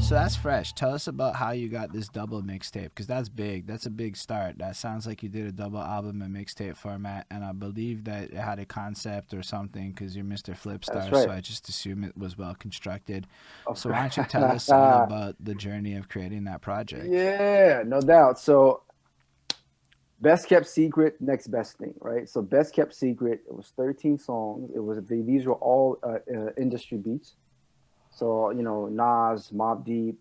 So that's fresh. Tell us about how you got this double mixtape, because that's big. That's a big start. That sounds like you did a double album in mixtape format, and I believe that it had a concept or something, because you're Mr. That's Flipstar, so right. I just assume it was well constructed. Of So why don't you tell us all course. about the journey of creating that project? Yeah, no doubt. So best kept secret, next best thing, right? So best kept secret, it was 13 songs. These were all industry beats. So Nas, Mobb Deep,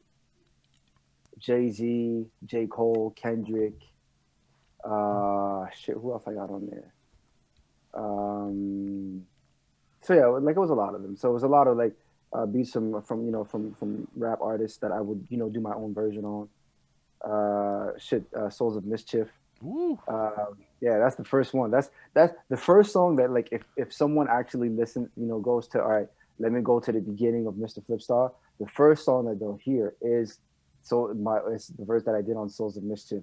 Jay Z, J Cole, Kendrick. Shit, who else I got on there? Um, so yeah, like it was a lot of them. So it was a lot of like beats from rap artists that I would do my own version on. Souls of Mischief. Woo. Yeah, that's the first one. That's the first song that like if someone actually listens, goes to all right, let me go to the beginning of Mr. Flipstar. The first song that they'll hear is it's the verse that I did on Souls of Mischief.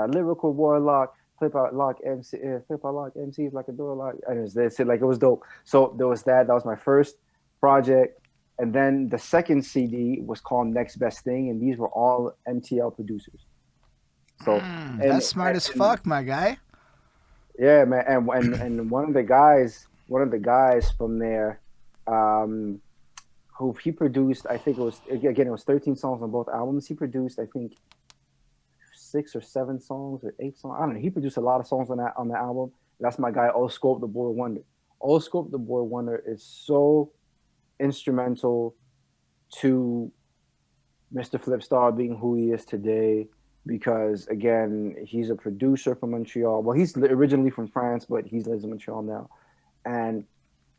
Lyrical warlock, flip out lock MCs like a door lock. And it's this, like it was dope. So there was that. That was my first project. And then the second CD was called Next Best Thing, and these were all MTL producers. So and That's smart as fuck, my guy. yeah, man, and one of the guys from there, um, who he produced, I think it was 13 songs on both albums. He produced, I think, 6 or 7 songs or 8 songs. I don't know. He produced a lot of songs on the album. That's my guy, O Scope the Boy Wonder. O Scope the Boy Wonder is so instrumental to Mr. Flipstar being who he is today because again, he's a producer from Montreal. Well, he's originally from France, but he lives in Montreal now. And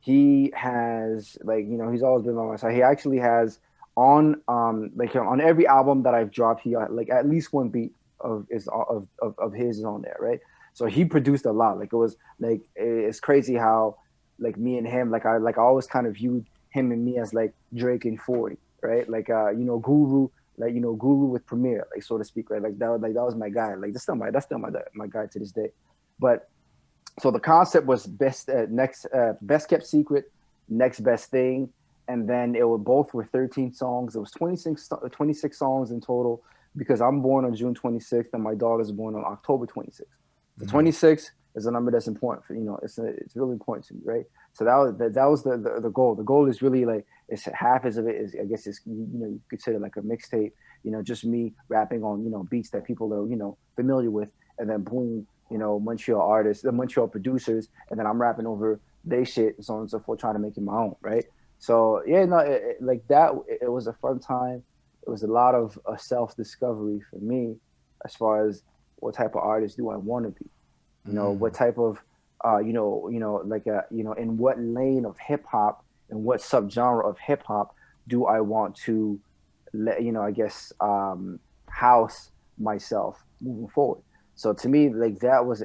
he has he's always been by my side. He actually has on every album that I've dropped, he like at least one beat of his is on there, right? So he produced a lot. Like it was like it's crazy how like me and him I always kind of viewed him and me as like Drake and 40, right? Guru, Guru with Premier, like so to speak, right? That was my guy. Like that's still my guy to this day. But so the concept was best kept secret, next best thing, and then both were 13 songs. It was 26 songs in total because I'm born on June 26th and my daughter's born on October 26th. So 26 is a number that's important for it's really important to me, right? So that was the goal. The goal is really like it's half as of it is I guess it's you consider like a mixtape, just me rapping on beats that people are familiar with, and then boom, Montreal artists, the Montreal producers, and then I'm rapping over they shit and so on and so forth, trying to make it my own, right? So yeah, no, like that. It was a fun time. It was a lot of self discovery for me, as far as what type of artist do I want to be. What type of, in what lane of hip hop and what subgenre of hip hop do I want to, I guess, house myself moving forward. So to me, like it was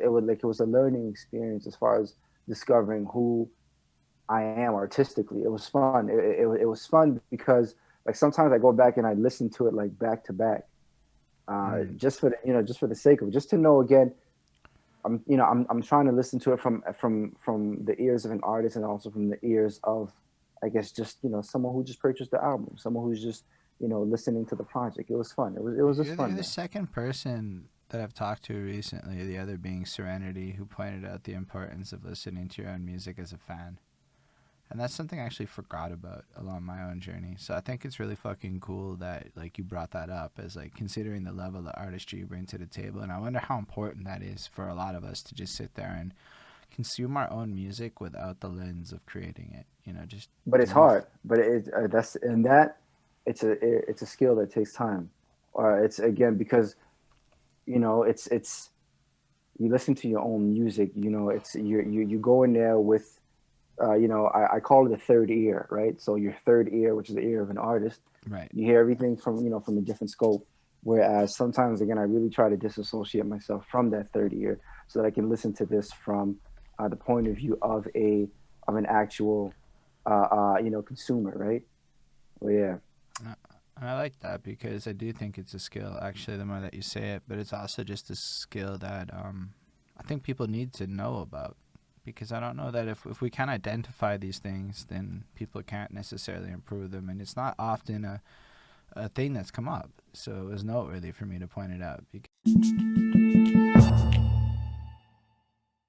a learning experience as far as discovering who I am artistically. It was fun. It was fun because like sometimes I go back and I listen to it like back to back, Mm. just for the sake of it, just to know again. I'm trying to listen to it from the ears of an artist and also from the ears of, I guess, just someone who just purchased the album, someone who's just listening to the project. It was fun. It was just You're fun, the man. second person that I've talked to recently, the other being Serenity, who pointed out the importance of listening to your own music as a fan. And that's something I actually forgot about along my own journey. So I think it's really fucking cool that like you brought that up as like considering the level of artistry you bring to the table. And I wonder how important that is for a lot of us to just sit there and consume our own music without the lens of creating it. Just But it's doing. hard. But that's and that it's a skill that takes time. Or it's again because it's you listen to your own music. It's you go in there with I call it the third ear, right? So your third ear, which is the ear of an artist, Right. you hear everything from a different scope. Whereas sometimes, again, I really try to disassociate myself from that third ear so that I can listen to this from the point of view of an actual consumer, right? Well, yeah, Uh, I like that because I do think it's a skill, actually, the more that you say it, but it's also just a skill that I think people need to know about because I don't know that if we can't identify these things, then people can't necessarily improve them, and it's not often a thing that's come up. So it was noteworthy for me to point it out. Because